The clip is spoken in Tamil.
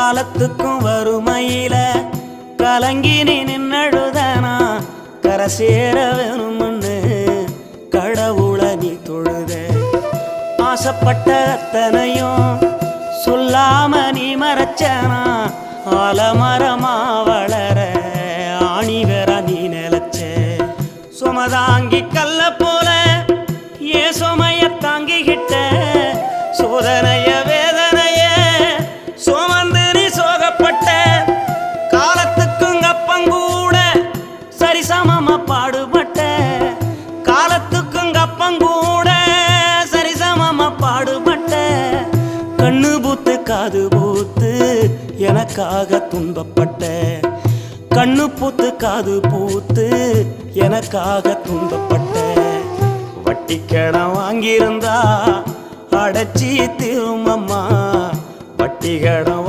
காலத்துக்கும் வறுமையில கலங்கி நீ நின்னழுதனா கரை சேர வேணும்னு கடவுளை நீ தொழுத ஆசைப்பட்ட அத்தனையும் சொல்லாம நீ மறைச்சனா ஆலமரமா வளர ஆணி வேற நீ நிலச்ச சுமதாங்கி கல்ல போல ஏ சுமைய தாங்கிக்கிட்ட சோதனைய வேதனைய சுமந்து நீ சோகப்பட்ட காலத்துக்கும் அப்பங்கூட சரிசமமா பாடுபட்ட காலத்துக்கும் அப்பங்கூட சரிசமமா பாடுபட்ட கண்ணு பூத்து காது பூத்து எனக்காக துன்பப்பட்ட கண்ணு பூத்து காது பூத்து எனக்காக துன்பப்பட்ட வட்டி கடன் வாங்கியிருந்தா அடைச்சி திரும்பம்மா வட்டி கடன்